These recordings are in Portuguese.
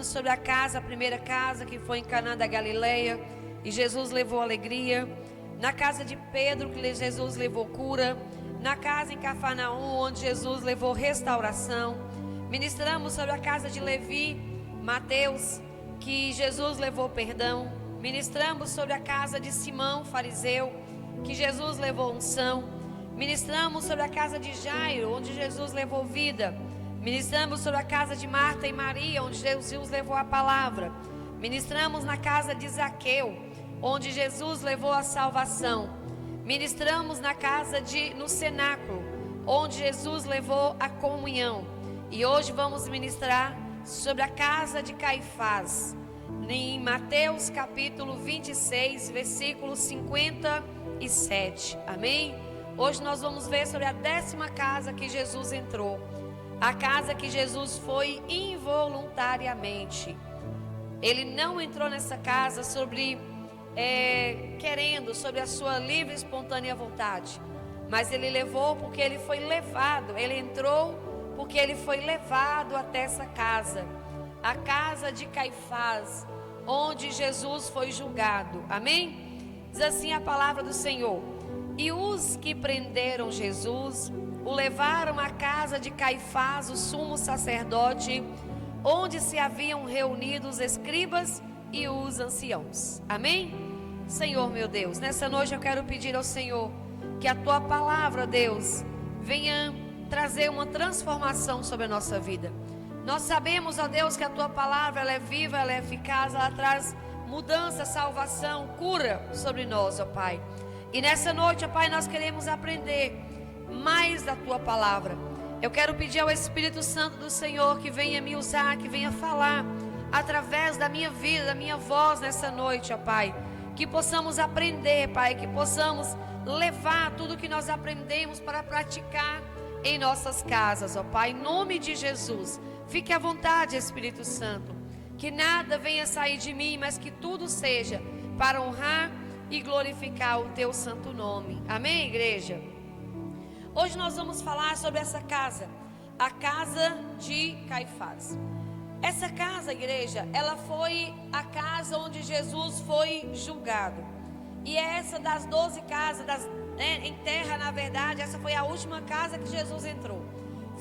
ministramos sobre a casa, a primeira casa que foi em Caná da Galileia, e Jesus levou alegria. Na casa de Pedro, que Jesus levou cura. Na casa em Cafarnaum, onde Jesus levou restauração. Ministramos sobre a casa de Levi, Mateus, que Jesus levou perdão. Ministramos sobre a casa de Simão, fariseu, que Jesus levou unção. Ministramos sobre a casa de Jairo, onde Jesus levou vida. Ministramos sobre a casa de Marta e Maria, onde Jesus levou a palavra. Ministramos na casa de Zaqueu, onde Jesus levou a salvação. Ministramos no cenáculo, onde Jesus levou a comunhão. E hoje vamos ministrar sobre a casa de Caifás, em Mateus capítulo 26, versículo 57. Amém? Hoje nós vamos ver sobre a 10ª casa que Jesus entrou. A casa que Jesus foi involuntariamente. Ele não entrou nessa casa sobre a sua livre e espontânea vontade, mas ele levou porque ele foi levado. Ele entrou porque ele foi levado até essa casa, a casa de Caifás, onde Jesus foi julgado. Amém? Diz assim a palavra do Senhor: e os que prenderam Jesus o levaram à casa de Caifás, o sumo sacerdote, onde se haviam reunido os escribas e os anciãos. Amém? Senhor meu Deus, nessa noite eu quero pedir ao Senhor que a Tua palavra, Deus, venha trazer uma transformação sobre a nossa vida. Nós sabemos, ó Deus, que a Tua palavra ela é viva, ela é eficaz, ela traz mudança, salvação, cura sobre nós, ó Pai. E nessa noite, ó Pai, nós queremos aprender mais da Tua palavra. Eu quero pedir ao Espírito Santo do Senhor que venha me usar, que venha falar através da minha vida, da minha voz nessa noite, ó Pai. Que possamos aprender, Pai, que possamos levar tudo que nós aprendemos para praticar em nossas casas, ó Pai. Em nome de Jesus, fique à vontade, Espírito Santo. Que nada venha sair de mim, mas que tudo seja para honrar e glorificar o Teu santo nome. Amém, igreja? Hoje nós vamos falar sobre essa casa, a casa de Caifás. Essa casa, igreja, ela foi a casa onde Jesus foi julgado. E é essa das 12 casas, em terra, na verdade, essa foi a última casa que Jesus entrou.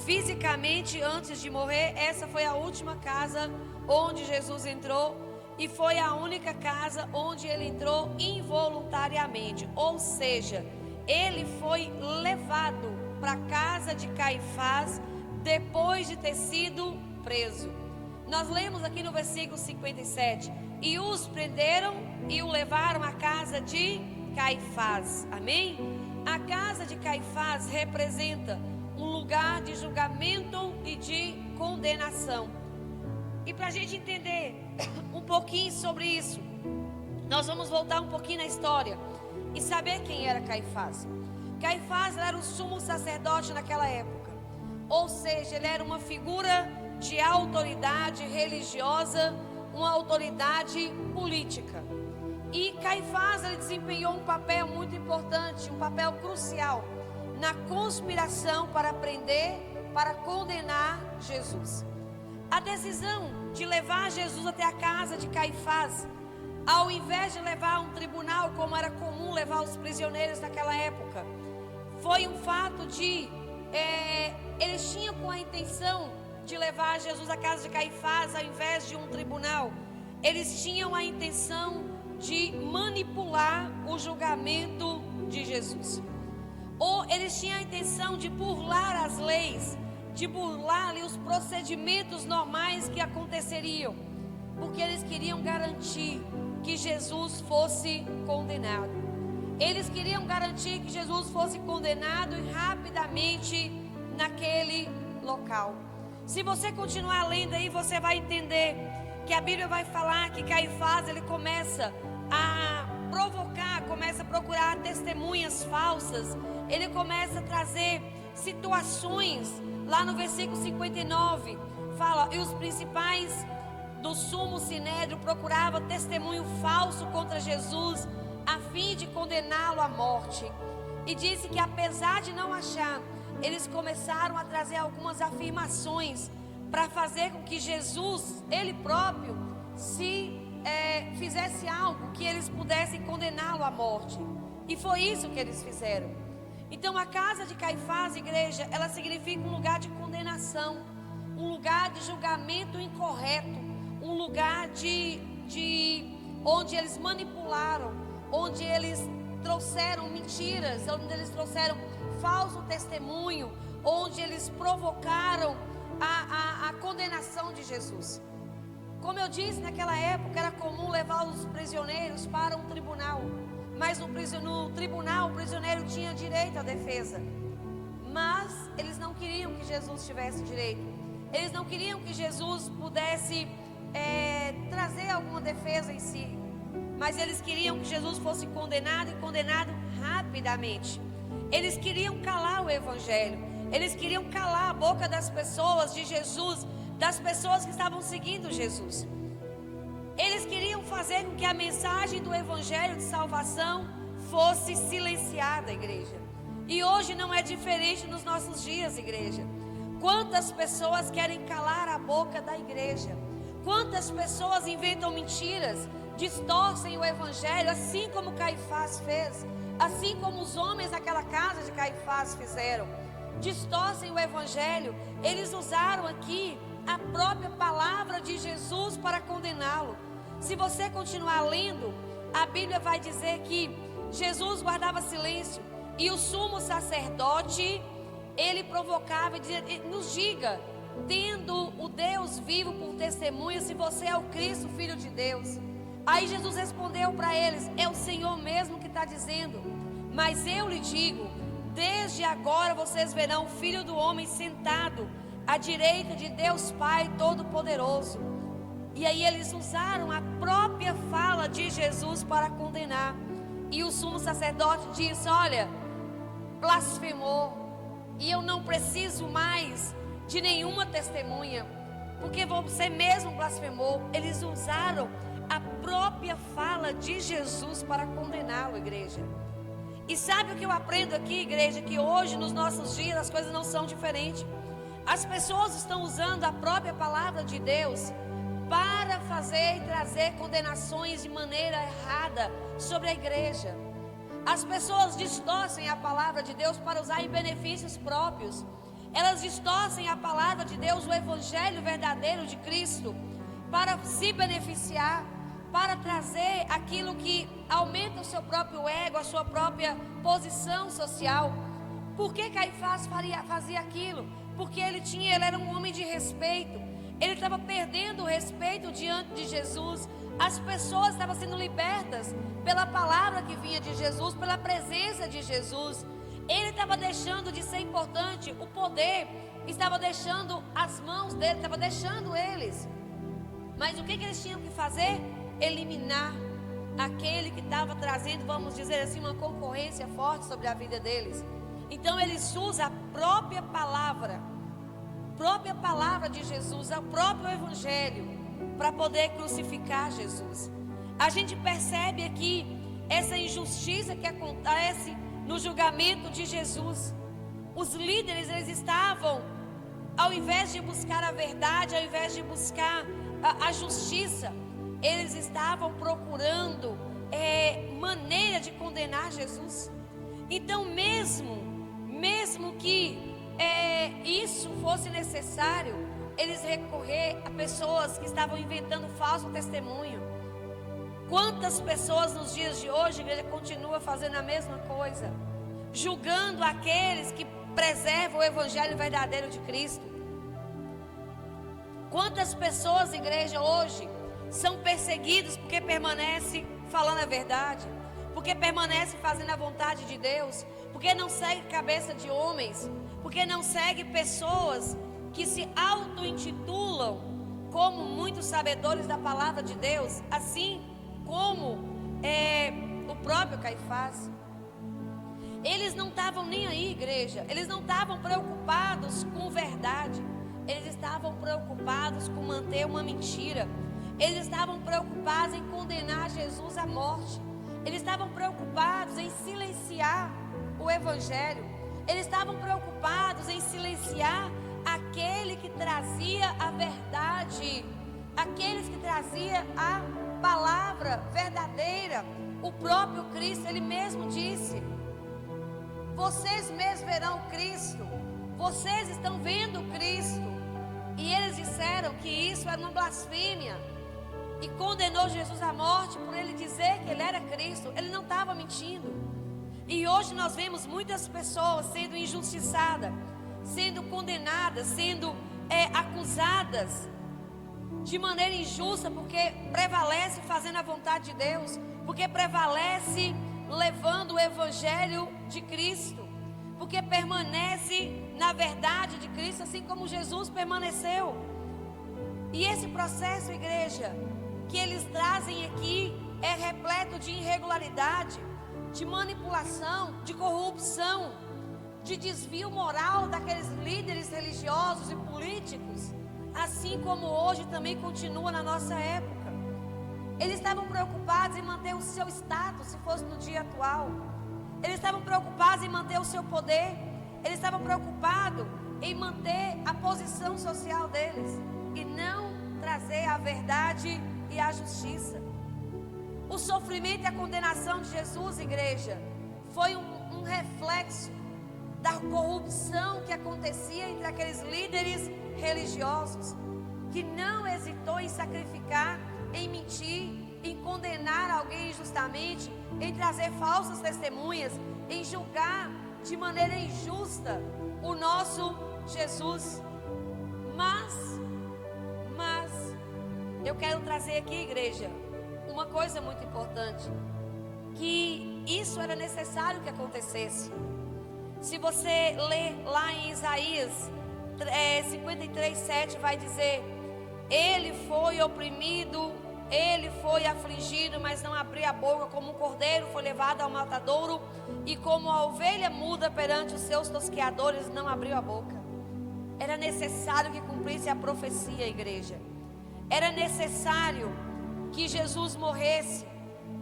Fisicamente, antes de morrer, essa foi a última casa onde Jesus entrou. E foi a única casa onde ele entrou involuntariamente. Ou seja, ele foi levado para a casa de Caifás depois de ter sido preso. Nós lemos aqui no versículo 57: e os prenderam e o levaram à casa de Caifás. Amém? A casa de Caifás representa um lugar de julgamento e de condenação. E para a gente entender um pouquinho sobre isso, nós vamos voltar um pouquinho na história e saber quem era Caifás. Caifás era o sumo sacerdote naquela época. Ou seja, ele era uma figura de autoridade religiosa, uma autoridade política. E Caifás ele desempenhou um papel muito importante, um papel crucial na conspiração para prender, para condenar Jesus. A decisão de levar Jesus até a casa de Caifás, ao invés de levar a um tribunal, como era comum levar os prisioneiros naquela época, foi um fato de eles tinham com a intenção de levar Jesus à casa de Caifás ao invés de um tribunal. Eles tinham a intenção de manipular o julgamento de Jesus. Ou eles tinham a intenção de burlar as leis, de burlar ali os procedimentos normais que aconteceriam, porque eles queriam garantir que Jesus fosse condenado. Eles queriam garantir que Jesus fosse condenado e rapidamente naquele local. Se você continuar lendo aí, você vai entender que a Bíblia vai falar que Caifás ele começa a provocar, começa a procurar testemunhas falsas. Ele começa a trazer situações. Lá no versículo 59 fala: e os principais do sumo sinédrio procuravam testemunho falso contra Jesus, a fim de condená-lo à morte. E disse que apesar de não achar, eles começaram a trazer algumas afirmações para fazer com que Jesus, Ele próprio, fizesse algo que eles pudessem condená-lo à morte. E foi isso que eles fizeram. Então a casa de Caifás, igreja, ela significa um lugar de condenação, um lugar de julgamento incorreto, um lugar onde eles manipularam, onde eles trouxeram mentiras, onde eles trouxeram falso testemunho, onde eles provocaram a condenação de Jesus. Como eu disse, naquela época era comum levar os prisioneiros para um tribunal, mas no tribunal o prisioneiro tinha direito à defesa, mas eles não queriam que Jesus tivesse direito, eles não queriam que Jesus pudesse trazer alguma defesa em si, mas eles queriam que Jesus fosse condenado e condenado rapidamente. Eles queriam calar o evangelho, eles queriam calar a boca das pessoas de Jesus, das pessoas que estavam seguindo Jesus. Eles queriam fazer com que a mensagem do evangelho de salvação fosse silenciada, igreja. E hoje não é diferente nos nossos dias, igreja. Quantas pessoas querem calar a boca da igreja? Quantas pessoas inventam mentiras, distorcem o evangelho, assim como Caifás fez, assim como os homens daquela casa de Caifás fizeram. Distorcem o evangelho. Eles usaram aqui a própria palavra de Jesus para condená-lo. Se você continuar lendo, a Bíblia vai dizer que Jesus guardava silêncio e o sumo sacerdote, ele provocava e dizia: nos diga, tendo o Deus vivo por testemunha, se você é o Cristo, Filho de Deus. Aí Jesus respondeu para eles: é o Senhor mesmo que está dizendo, mas eu lhe digo, desde agora vocês verão o Filho do Homem sentado à direita de Deus Pai Todo-Poderoso. E aí eles usaram a própria fala de Jesus para condenar. E o sumo sacerdote disse: olha, blasfemou, e eu não preciso mais de nenhuma testemunha, porque você mesmo blasfemou. Eles usaram a própria fala de Jesus para condená-lo, igreja. E sabe o que eu aprendo aqui, igreja? Que hoje, nos nossos dias, as coisas não são diferentes. As pessoas estão usando a própria palavra de Deus para fazer e trazer condenações de maneira errada sobre a igreja. As pessoas distorcem a palavra de Deus para usar em benefícios próprios. Elas distorcem a palavra de Deus, o evangelho verdadeiro de Cristo, para se beneficiar, para trazer aquilo que aumenta o seu próprio ego, a sua própria posição social. Por que Caifás fazia aquilo? Porque ele era um homem de respeito. Ele estava perdendo o respeito diante de Jesus. As pessoas estavam sendo libertas pela palavra que vinha de Jesus, pela presença de Jesus. Ele estava deixando de ser importante, o poder estava deixando as mãos dele, estava deixando eles. Mas o que eles tinham que fazer? Eliminar aquele que estava trazendo, vamos dizer assim, uma concorrência forte sobre a vida deles. Então eles usam a própria palavra de Jesus, o próprio evangelho, para poder crucificar Jesus. A gente percebe aqui essa injustiça que acontece no julgamento de Jesus. Os líderes, eles estavam, ao invés de buscar a verdade, ao invés de buscar a justiça, eles estavam procurando maneira de condenar Jesus. Então mesmo que isso fosse necessário, eles recorrer a pessoas que estavam inventando falso testemunho. Quantas pessoas nos dias de hoje, igreja, continua fazendo a mesma coisa, julgando aqueles que preservam o evangelho verdadeiro de Cristo? Quantas pessoas, igreja, hoje são perseguidos porque permanecem falando a verdade, porque permanecem fazendo a vontade de Deus, porque não segue cabeça de homens, porque não segue pessoas que se auto-intitulam como muitos sabedores da palavra de Deus, assim como o próprio Caifás. Eles não estavam nem aí, igreja. Eles não estavam preocupados com verdade. Eles estavam preocupados com manter uma mentira. Eles estavam preocupados em condenar Jesus à morte. Eles estavam preocupados em silenciar o evangelho. Eles estavam preocupados em silenciar aquele que trazia a verdade, aqueles que trazia a palavra verdadeira. O próprio Cristo, Ele mesmo disse: vocês mesmos verão Cristo, vocês estão vendo Cristo. E eles disseram que isso era uma blasfêmia e condenou Jesus à morte por ele dizer que ele era Cristo. Ele não estava mentindo. E hoje nós vemos muitas pessoas sendo injustiçadas, sendo condenadas, sendo acusadas de maneira injusta, porque prevalece fazendo a vontade de Deus, porque prevalece levando o evangelho de Cristo, porque permanece na verdade de Cristo, assim como Jesus permaneceu. E esse processo, igreja, que eles trazem aqui é repleto de irregularidade, de manipulação, de corrupção, de desvio moral daqueles líderes religiosos e políticos, assim como hoje também continua na nossa época. Eles estavam preocupados em manter o seu status, se fosse no dia atual. Eles estavam preocupados em manter o seu poder. Eles estavam preocupados em manter a posição social deles e não trazer a verdade e a justiça. O sofrimento e a condenação de Jesus, igreja, foi um reflexo da corrupção que acontecia entre aqueles líderes religiosos, que não hesitou em sacrificar, em mentir, em condenar alguém injustamente, em trazer falsas testemunhas, em julgar de maneira injusta o nosso Jesus. Mas eu quero trazer aqui, igreja, uma coisa muito importante, que isso era necessário que acontecesse. Se você ler lá em Isaías 53:7, vai dizer: ele foi oprimido, ele foi afligido, mas não abriu a boca, como um cordeiro foi levado ao matadouro, e como a ovelha muda perante os seus tosqueadores, não abriu a boca. Era necessário que cumprisse a profecia, igreja. Era necessário que Jesus morresse.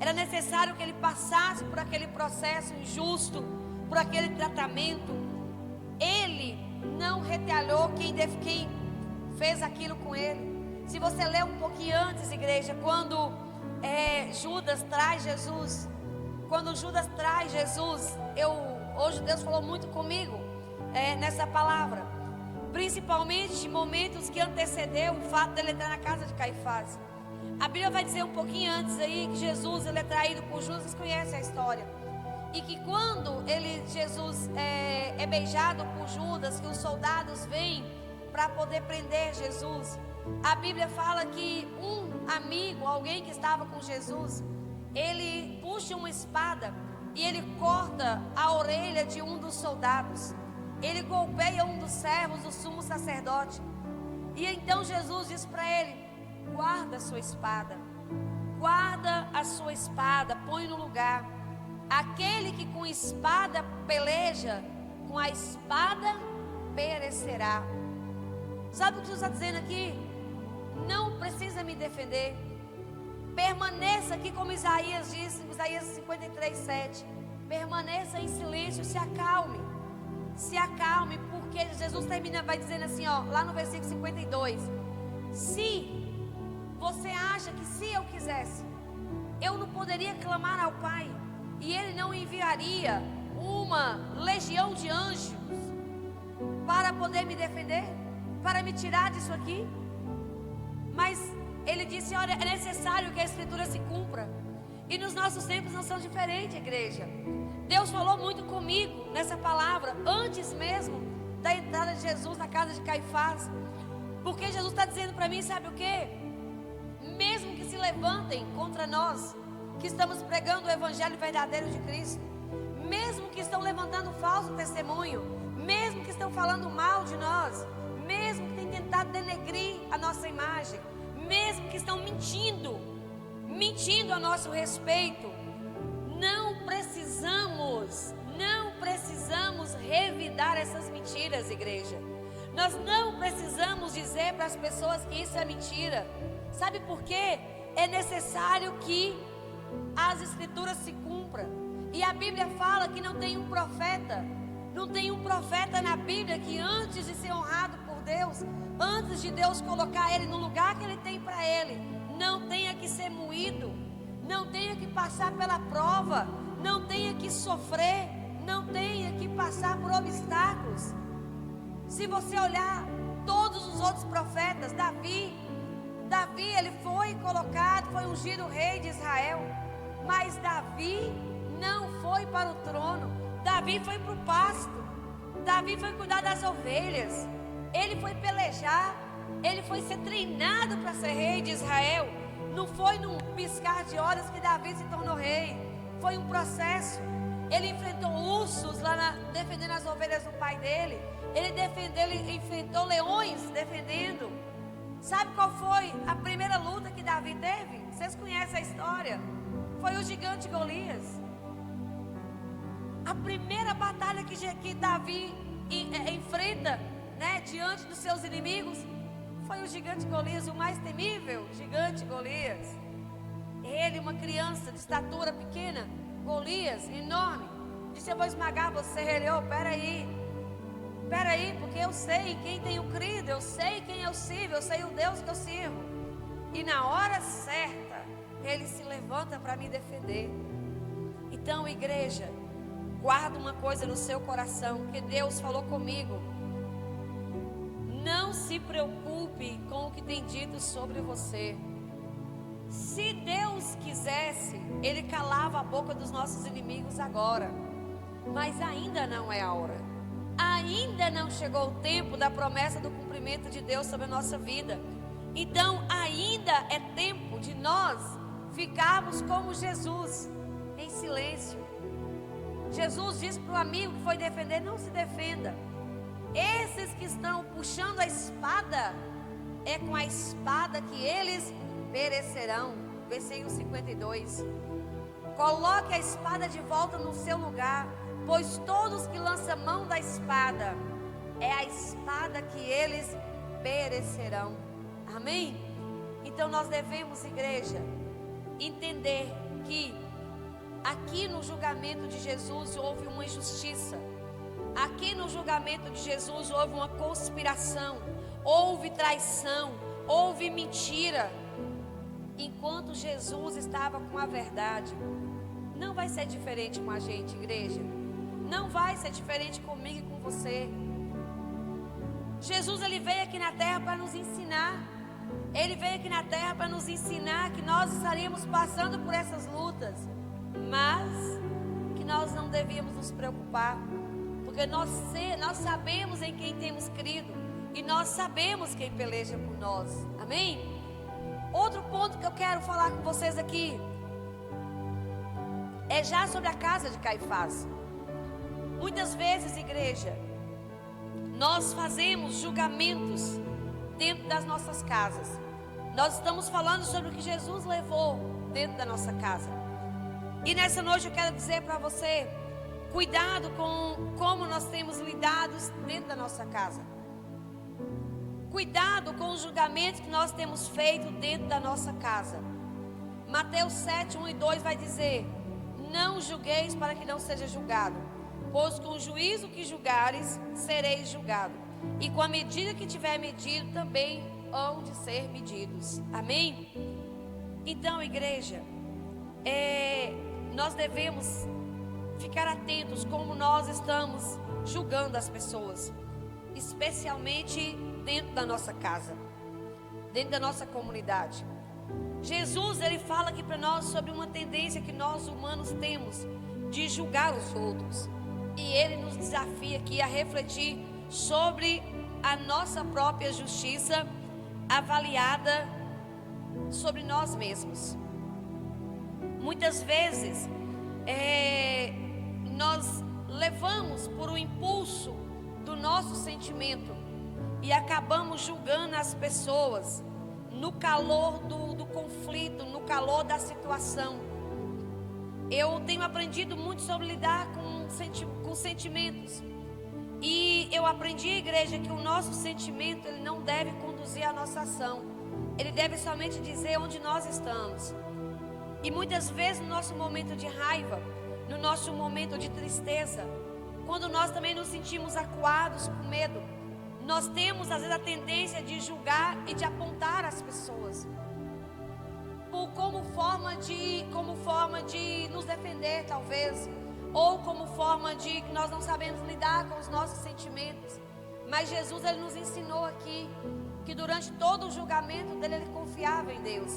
Era necessário que ele passasse por aquele processo injusto, por aquele tratamento. Ele não retaliou quem fez aquilo com ele. Se você ler um pouquinho antes, igreja, quando Judas traz Jesus, hoje Deus falou muito comigo nessa palavra, principalmente em momentos que antecedeu o fato dele entrar na casa de Caifás. A Bíblia vai dizer um pouquinho antes aí que Jesus ele é traído por Judas. Vocês conhecem a história? E que quando Jesus é beijado por Judas, que os soldados vêm para poder prender Jesus, a Bíblia fala que um amigo, alguém que estava com Jesus, ele puxa uma espada e ele corta a orelha de um dos soldados. Ele golpeia um dos servos do sumo sacerdote. E então Jesus diz para ele: guarda a sua espada, guarda a sua espada, põe no lugar. Aquele que com espada peleja, com a espada perecerá. Sabe o que Jesus está dizendo aqui? Não precisa me defender. Permaneça aqui, como Isaías disse, Isaías 53:7. Permaneça em silêncio, se acalme. Se acalme, porque Jesus vai dizendo assim, lá no versículo 52. Se você acha que se eu quisesse, eu não poderia clamar ao Pai, e Ele não enviaria uma legião de anjos para poder me defender, para me tirar disso aqui? Mas Ele disse: olha, é necessário que a Escritura se cumpra. E nos nossos tempos não são diferentes, igreja. Deus falou muito comigo nessa palavra, antes mesmo da entrada de Jesus na casa de Caifás. Porque Jesus está dizendo para mim, sabe o que? Mesmo que se levantem contra nós, que estamos pregando o Evangelho verdadeiro de Cristo, mesmo que estão levantando falso testemunho, mesmo que estão falando mal de nós, mesmo que tenham tentado denegrir a nossa imagem, mesmo que estão mentindo a nosso respeito, não precisamos revidar essas mentiras, igreja. Nós não precisamos dizer para as pessoas que isso é mentira. Sabe por quê? É necessário que as Escrituras se cumpram. E a Bíblia fala que não tem um profeta na Bíblia que antes de ser honrado por Deus, antes de Deus colocar ele no lugar que ele tem para ele, não tenha que ser moído, não tenha que passar pela prova, não tenha que sofrer, não tenha que passar por obstáculos. Se você olhar todos os outros profetas, Davi, ele foi colocado, foi ungido rei de Israel, mas Davi não foi para o trono. Davi foi para o pasto, Davi foi cuidar das ovelhas, ele foi pelejar, ele foi ser treinado para ser rei de Israel. Não foi num piscar de olhos que Davi se tornou rei, foi um processo. Ele enfrentou ursos lá defendendo as ovelhas do pai dele, ele enfrentou leões defendendo. Sabe qual foi a primeira luta que Davi teve? Vocês conhecem a história? Foi o gigante Golias. A primeira batalha que Davi enfrenta, né, diante dos seus inimigos, foi o gigante Golias, o mais temível gigante Golias. Ele, uma criança de estatura pequena, Golias, enorme, disse: eu vou esmagar você. Ele: oh, peraí, porque eu sei quem tenho crido, eu sei quem eu sirvo, eu sei o Deus que eu sirvo. E na hora certa, ele se levanta para me defender. Então, igreja, guarda uma coisa no seu coração, que Deus falou comigo: não se preocupe com o que tem dito sobre você. Se Deus quisesse, Ele calava a boca dos nossos inimigos agora, mas ainda não é a hora. Ainda não chegou o tempo da promessa do cumprimento de Deus sobre a nossa vida. Então ainda é tempo de nós ficarmos como Jesus, em silêncio. Jesus disse para o amigo que foi defender: não se defenda. Esses que estão puxando a espada, é com a espada que eles perecerão. Versículo 52. Coloque a espada de volta no seu lugar, pois todos que lançam mão da espada, é a espada que eles perecerão. Amém? Então nós devemos, igreja, entender que aqui no julgamento de Jesus houve uma injustiça. Aqui no julgamento de Jesus houve uma conspiração, houve traição, houve mentira. Enquanto Jesus estava com a verdade. Não vai ser diferente com a gente, igreja. Não vai ser diferente comigo e com você. Jesus, ele veio aqui na terra para nos ensinar. Ele veio aqui na terra para nos ensinar que nós estaríamos passando por essas lutas, mas que nós não devíamos nos preocupar, porque nós sabemos em quem temos crido e nós sabemos quem peleja por nós. Amém? Outro ponto que eu quero falar com vocês aqui é já sobre a casa de Caifás. Muitas vezes, igreja, nós fazemos julgamentos dentro das nossas casas. Nós estamos falando sobre o que Jesus levou dentro da nossa casa. E nessa noite eu quero dizer para você: cuidado com como nós temos lidado dentro da nossa casa. Cuidado com os julgamentos que nós temos feito dentro da nossa casa. Mateus 7, 1 e 2 vai dizer: não julgueis para que não seja julgado, pois com o juízo que julgares, sereis julgado, e com a medida que tiver medido, também hão de ser medidos. Amém? Então, igreja, nós devemos ficar atentos como nós estamos julgando as pessoas, especialmente dentro da nossa casa, dentro da nossa comunidade. Jesus, ele fala aqui para nós sobre uma tendência que nós humanos temos de julgar os outros, e ele nos desafia aqui a refletir sobre a nossa própria justiça avaliada sobre nós mesmos. Muitas vezes nós levamos por um impulso do nosso sentimento e acabamos julgando as pessoas no calor do conflito, no calor da situação. Eu tenho aprendido muito sobre lidar com sentimentos. E eu aprendi, igreja, que o nosso sentimento, ele não deve conduzir a nossa ação. Ele deve somente dizer onde nós estamos. E muitas vezes no nosso momento de raiva, no nosso momento de tristeza, quando nós também nos sentimos acuados com medo, nós temos às vezes a tendência de julgar e de apontar as pessoas como forma de nos defender, talvez, ou como forma de que nós não sabemos lidar com os nossos sentimentos. Mas Jesus, ele nos ensinou aqui que durante todo o julgamento dele, ele confiava em Deus.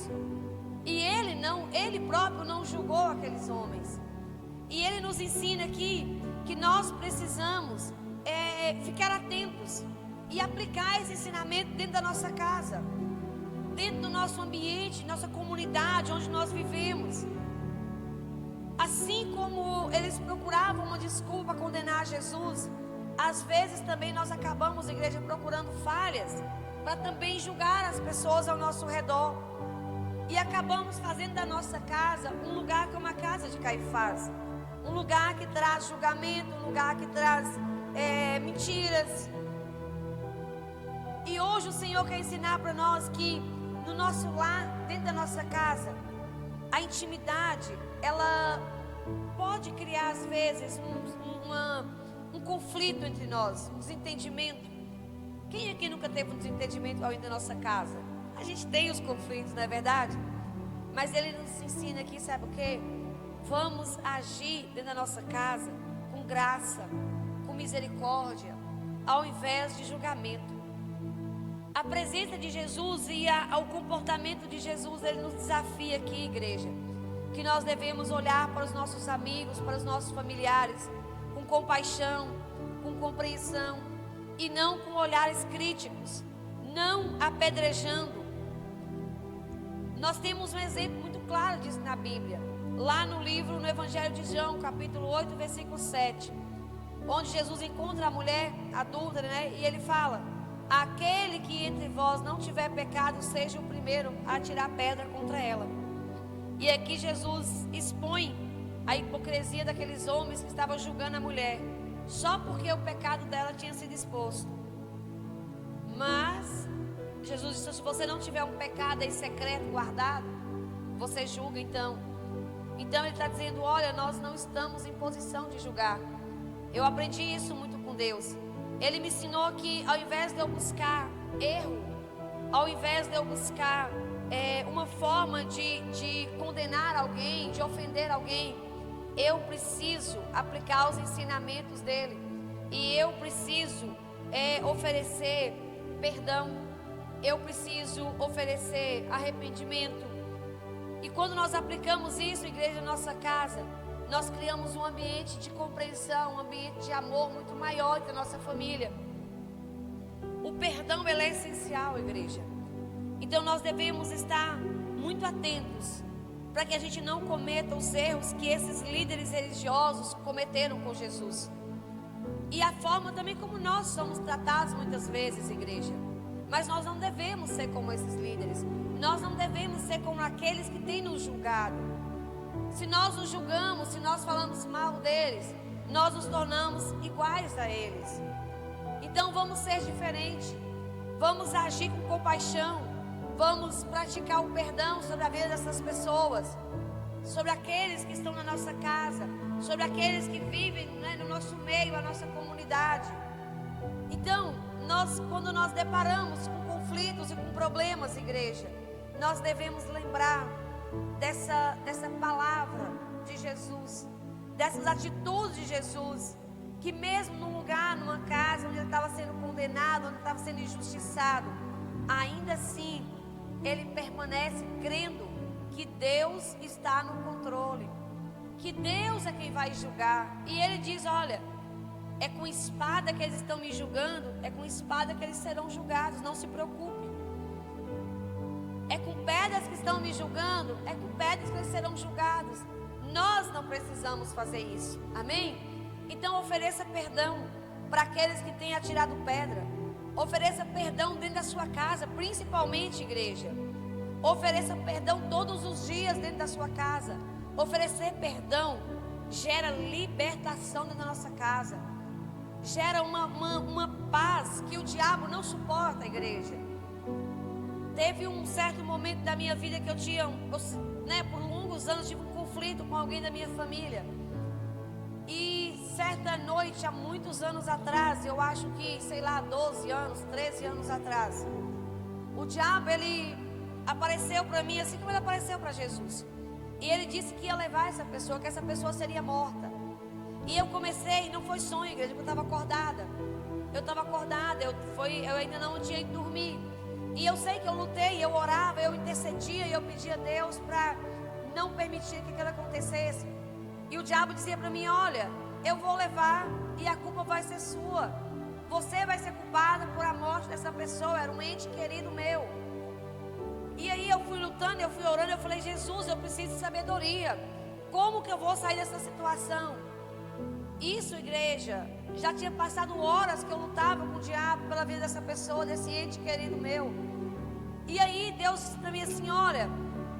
E ele próprio não julgou aqueles homens. E ele nos ensina aqui que nós precisamos ficar atentos e aplicar esse ensinamento dentro da nossa casa, dentro do nosso ambiente, nossa comunidade, onde nós vivemos. Assim como eles procuravam uma desculpa para condenar Jesus, às vezes também nós acabamos, igreja, procurando falhas para também julgar as pessoas ao nosso redor. E acabamos fazendo da nossa casa um lugar como a casa de Caifás, um lugar que traz julgamento, um lugar que traz mentiras. E hoje o Senhor quer ensinar para nós que no nosso lar, dentro da nossa casa, a intimidade, ela pode criar às vezes um conflito entre nós, um desentendimento. Quem aqui nunca teve um desentendimento ao ir da nossa casa? A gente tem os conflitos, não é verdade? Mas ele nos ensina aqui, sabe o quê? Vamos agir dentro da nossa casa com graça, com misericórdia, ao invés de julgamento. A presença de Jesus e o comportamento de Jesus, ele nos desafia aqui, igreja, que nós devemos olhar para os nossos amigos, para os nossos familiares, com compaixão, com compreensão, e não com olhares críticos, não apedrejando. Nós temos um exemplo muito claro disso na Bíblia, lá no Evangelho de João, capítulo 8, versículo 7, onde Jesus encontra a mulher adúltera, e ele fala: aquele que entre vós não tiver pecado, seja o primeiro a atirar pedra contra ela. E aqui Jesus expõe a hipocrisia daqueles homens que estavam julgando a mulher, só porque o pecado dela tinha sido exposto. Mas Jesus disse: se você não tiver um pecado em secreto guardado, você julga então. Então ele está dizendo: olha, nós não estamos em posição de julgar. Eu aprendi isso muito com Deus. Ele me ensinou que ao invés de eu buscar erro, ao invés de eu buscar uma forma de condenar alguém, de ofender alguém, eu preciso aplicar os ensinamentos dele. E eu preciso oferecer perdão. Eu preciso oferecer arrependimento. E quando nós aplicamos isso, igreja, na nossa casa, nós criamos um ambiente de compreensão, um ambiente de amor muito maior entre a nossa família. O perdão, ele é essencial, igreja. Então nós devemos estar muito atentos para que a gente não cometa os erros que esses líderes religiosos cometeram com Jesus. E a forma também como nós somos tratados muitas vezes, igreja. Mas nós não devemos ser como esses líderes. Nós não devemos ser como aqueles que têm nos julgado. Se nós os julgamos, se nós falamos mal deles, nós nos tornamos iguais a eles. Então vamos ser diferentes. Vamos agir com compaixão. Vamos praticar o perdão sobre a vida dessas pessoas, sobre aqueles que estão na nossa casa, sobre aqueles que vivem, no nosso meio, a nossa comunidade. Então, quando nós deparamos com conflitos e com problemas, igreja, nós devemos lembrar dessa palavra de Jesus, dessas atitudes de Jesus, que mesmo num lugar, numa casa onde ele estava sendo condenado, onde estava sendo injustiçado, ainda assim ele permanece crendo que Deus está no controle, que Deus é quem vai julgar. E ele diz: olha, é com espada que eles estão me julgando, é com espada que eles serão julgados, não se preocupe. É com pedras que estão me julgando, é com pedras que eles serão julgados. Nós não precisamos fazer isso, amém? Então ofereça perdão para aqueles que têm atirado pedra. Ofereça perdão dentro da sua casa, principalmente, igreja. Ofereça perdão todos os dias dentro da sua casa. Oferecer perdão gera libertação dentro da nossa casa. Gera uma paz que o diabo não suporta, igreja. Teve um certo momento da minha vida que eu tinha, por longos anos, tive um conflito com alguém da minha família. E certa noite, há muitos anos atrás, eu acho que, 12 anos, 13 anos atrás, o diabo, ele apareceu para mim assim como ele apareceu para Jesus. E ele disse que ia levar essa pessoa, que essa pessoa seria morta. E eu comecei, não foi sonho, igreja, porque eu estava acordada. Eu ainda não tinha ido dormir. E eu sei que eu lutei, eu orava, eu intercedia e eu pedia a Deus para não permitir que aquilo acontecesse. E o diabo dizia para mim: olha, eu vou levar e a culpa vai ser sua. Você vai ser culpada por a morte dessa pessoa, era um ente querido meu. E aí eu fui lutando, eu fui orando, eu falei: Jesus, eu preciso de sabedoria. Como que eu vou sair dessa situação? Isso, igreja, já tinha passado horas que eu lutava com o diabo pela vida dessa pessoa, desse ente querido meu. E aí Deus disse para mim assim: olha,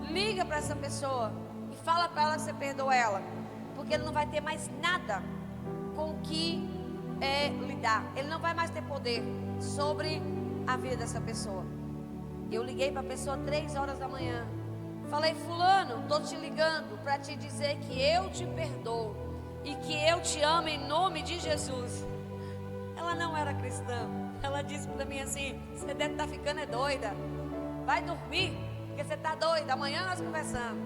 liga para essa pessoa e fala para ela que você perdoa ela, porque ele não vai ter mais nada com o que lidar. Ele não vai mais ter poder sobre a vida dessa pessoa. Eu liguei para a pessoa 3 horas da manhã. Falei: fulano, estou te ligando para te dizer que eu te perdoo e que eu te amo em nome de Jesus. Ela não era cristã. Ela disse para mim assim: você deve estar ficando doida. Vai dormir, porque você está doida. Amanhã nós conversamos.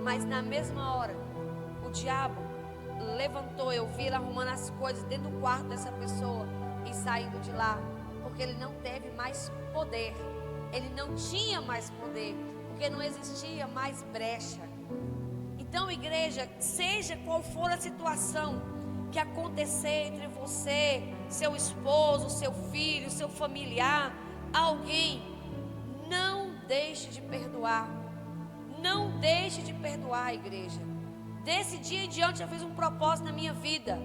Mas na mesma hora, o diabo levantou. Eu vi ele arrumando as coisas dentro do quarto dessa pessoa e saindo de lá, porque ele não teve mais poder. Ele não tinha mais poder, porque não existia mais brecha. Então, igreja, seja qual for a situação que acontecer entre você, seu esposo, seu filho, seu familiar, alguém, não deixe de perdoar. Não deixe de perdoar, igreja. Desse dia em diante eu fiz um propósito na minha vida.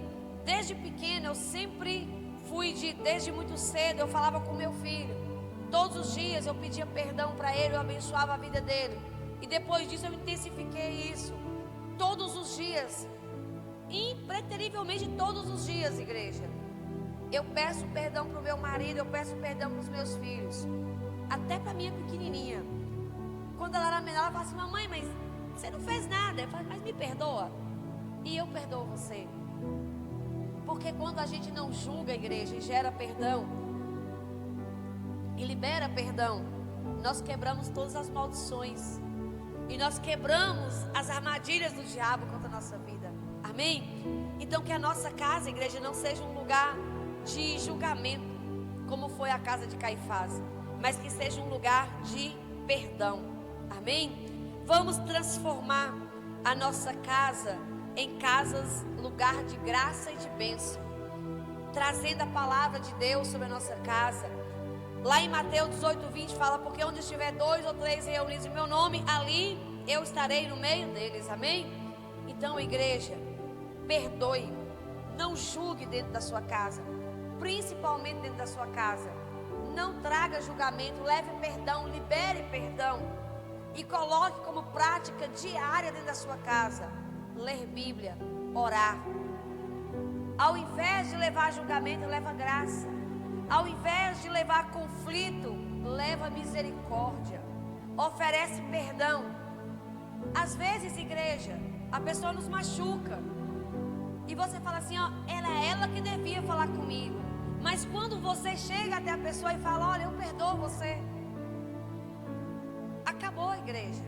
Desde pequena eu sempre desde muito cedo eu falava com meu filho. Todos os dias eu pedia perdão para ele, eu abençoava a vida dele. E depois disso eu intensifiquei isso. Todos os dias, impreterivelmente todos os dias, igreja. Eu peço perdão para o meu marido, eu peço perdão para os meus filhos. Até para a minha pequenininha. Quando ela era menor, ela falava assim: mamãe, mas você não fez nada. Eu falei: mas me perdoa. E eu perdoo você. Porque quando a gente não julga a igreja e gera perdão, e libera perdão, nós quebramos todas as maldições. E nós quebramos as armadilhas do diabo contra a nossa vida. Amém? Então que a nossa casa, igreja, não seja um lugar de julgamento, como foi a casa de Caifás, mas que seja um lugar de perdão. Amém? Vamos transformar a nossa casa em casas, lugar de graça e de bênção, trazendo a palavra de Deus sobre a nossa casa. Lá em Mateus 18:20 fala: porque onde estiver 2 ou 3 reunidos em meu nome, ali eu estarei no meio deles. Amém? Então, igreja, perdoe, não julgue dentro da sua casa, principalmente dentro da sua casa. Não traga julgamento, leve perdão, libere perdão e coloque como prática diária dentro da sua casa ler Bíblia, orar. Ao invés de levar julgamento, leva graça. Ao invés de levar conflito, leva misericórdia. Oferece perdão. Às vezes, igreja, a pessoa nos machuca e você fala assim: ó, era ela que devia falar comigo. Mas quando você chega até a pessoa e fala: olha, eu perdoo você, acabou, igreja.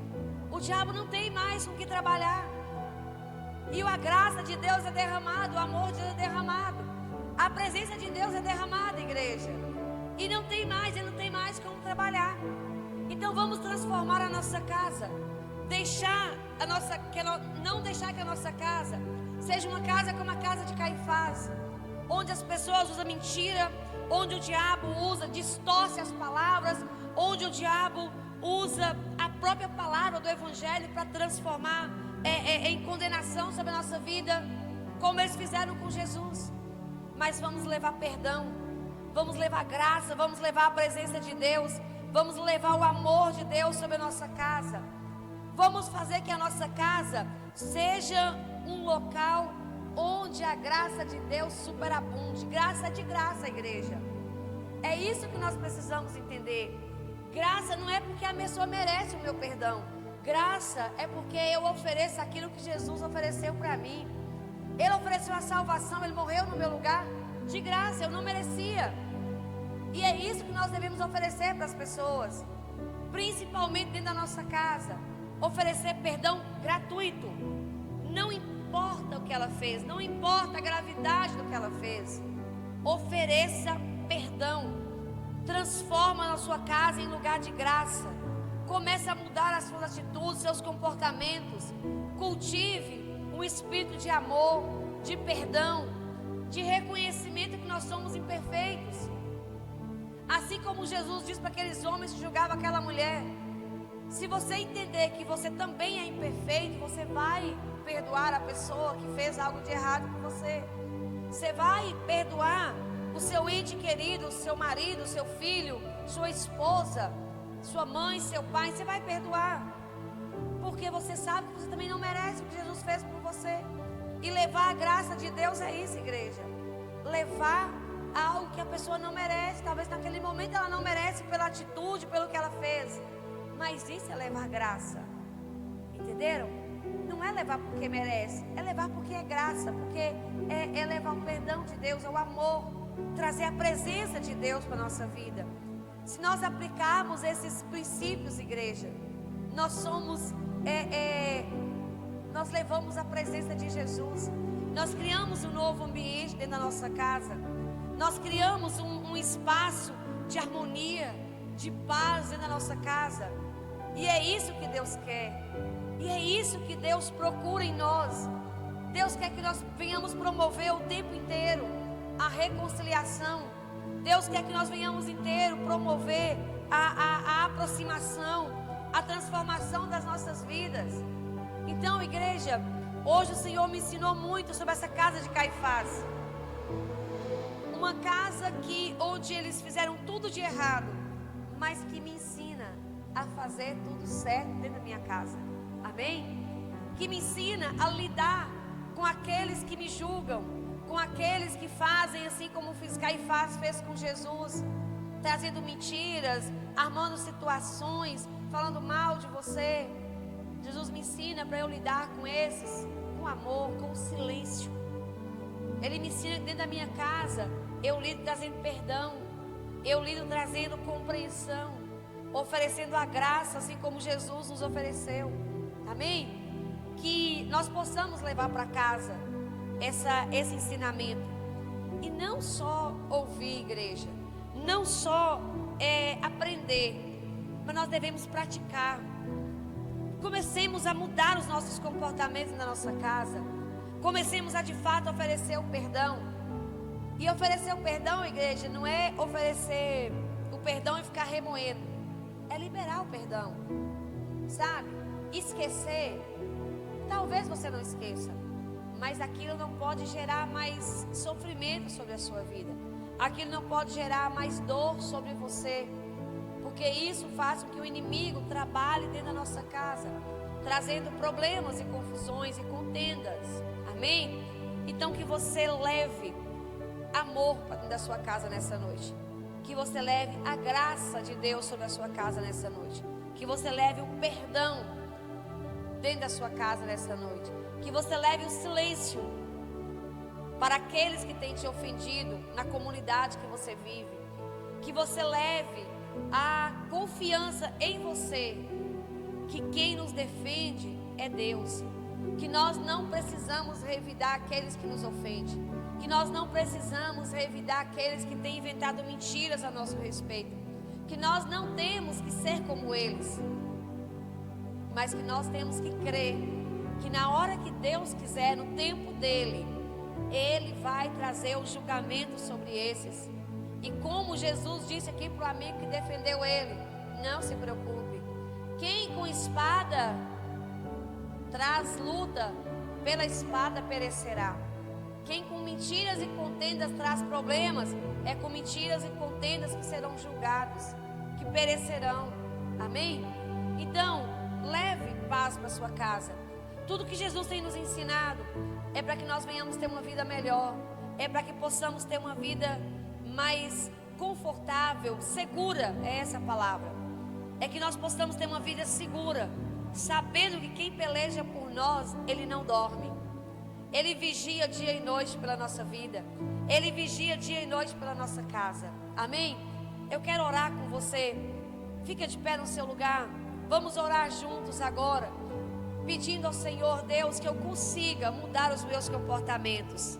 O diabo não tem mais com o que trabalhar. E a graça de Deus é derramada, o amor de Deus é derramado, a presença de Deus é derramada, igreja. E não tem mais, ele não tem mais como trabalhar. Então vamos transformar a nossa casa, não deixar que a nossa casa seja uma casa como a casa de Caifás, onde as pessoas usam mentira, onde o diabo distorce as palavras, onde o diabo usa a própria palavra do evangelho para transformar em condenação sobre a nossa vida, como eles fizeram com Jesus. Mas vamos levar perdão, vamos levar graça, vamos levar a presença de Deus, vamos levar o amor de Deus sobre a nossa casa. Vamos fazer que a nossa casa seja um local onde a graça de Deus superabunde. Graça de graça, igreja. É isso que nós precisamos entender. Graça não é porque a pessoa merece o meu perdão. Graça é porque eu ofereço aquilo que Jesus ofereceu para mim. Ele ofereceu a salvação, Ele morreu no meu lugar, de graça, eu não merecia. E é isso que nós devemos oferecer para as pessoas, principalmente dentro da nossa casa. Oferecer perdão gratuito. Não importa o que ela fez, não importa a gravidade do que ela fez. Ofereça perdão. Transforma a sua casa em lugar de graça. Comece a mudar as suas atitudes, seus comportamentos. Cultive um espírito de amor, de perdão, de reconhecimento que nós somos imperfeitos. Assim como Jesus disse para aqueles homens que julgavam aquela mulher: se você entender que você também é imperfeito, você vai perdoar a pessoa que fez algo de errado com você. Você vai perdoar o seu ente querido, o seu marido, o seu filho, sua esposa, sua mãe, seu pai. Você vai perdoar, porque você sabe que você também não merece o que Jesus fez por você. E levar a graça de Deus é isso, igreja. Levar algo que a pessoa não merece. Talvez naquele momento ela não merece pela atitude, pelo que ela fez. Mas isso é levar graça. Entenderam? Não é levar porque merece, é levar porque é graça, porque é levar o perdão de Deus, é o amor, trazer a presença de Deus para a nossa vida. Se nós aplicarmos esses princípios, igreja, nós levamos a presença de Jesus. Nós criamos um novo ambiente dentro da nossa casa. Nós criamos um espaço de harmonia, de paz dentro da nossa casa. E é isso que Deus quer. E é isso que Deus procura em nós. Deus quer que nós venhamos promover o tempo inteiro a reconciliação. Deus quer que nós venhamos inteiro promover a aproximação, a transformação das nossas vidas. Então, igreja, hoje o Senhor me ensinou muito sobre essa casa de Caifás. Uma casa onde eles fizeram tudo de errado, mas que me ensina a fazer tudo certo dentro da minha casa. Amém? Que me ensina a lidar com aqueles que me julgam, com aqueles que fazem assim como Caifás fez com Jesus, trazendo mentiras, armando situações, falando mal de você. Jesus me ensina para eu lidar com esses, com amor, com o silêncio. Ele me ensina que dentro da minha casa eu lido trazendo perdão, eu lido trazendo compreensão, oferecendo a graça assim como Jesus nos ofereceu. Amém? Que nós possamos levar para casa esse ensinamento. E não só ouvir, igreja, não só aprender, mas nós devemos praticar. Comecemos a mudar os nossos comportamentos na nossa casa. Comecemos a de fato oferecer o perdão. E oferecer o perdão, igreja, não é oferecer o perdão e ficar remoendo. É liberar o perdão. Sabe? Esquecer. Talvez você não esqueça, mas aquilo não pode gerar mais sofrimento sobre a sua vida. Aquilo não pode gerar mais dor sobre você. Porque isso faz com que o inimigo trabalhe dentro da nossa casa, trazendo problemas e confusões e contendas. Amém? Então que você leve amor para dentro da sua casa nessa noite. Que você leve a graça de Deus sobre a sua casa nessa noite. Que você leve o perdão dentro da sua casa nessa noite. Que você leve o silêncio para aqueles que têm te ofendido na comunidade que você vive. Que você leve a confiança em você, que quem nos defende é Deus, que nós não precisamos revidar aqueles que nos ofendem, que nós não precisamos revidar aqueles que têm inventado mentiras a nosso respeito, que nós não temos que ser como eles, mas que nós temos que crer que na hora que Deus quiser, no tempo dele, Ele vai trazer o julgamento sobre esses. E como Jesus disse aqui para o amigo que defendeu ele, não se preocupe. Quem com espada traz luta, pela espada perecerá. Quem com mentiras e contendas traz problemas, é com mentiras e contendas que serão julgados, que perecerão. Amém? Então, leve paz para sua casa. Tudo que Jesus tem nos ensinado é para que nós venhamos ter uma vida melhor, é para que possamos ter uma vida mais confortável, segura, é essa a palavra. É que nós possamos ter uma vida segura, sabendo que quem peleja por nós, ele não dorme. Ele vigia dia e noite pela nossa vida. Ele vigia dia e noite pela nossa casa. Amém? Eu quero orar com você. Fica de pé no seu lugar. Vamos orar juntos agora, pedindo ao Senhor Deus que eu consiga mudar os meus comportamentos.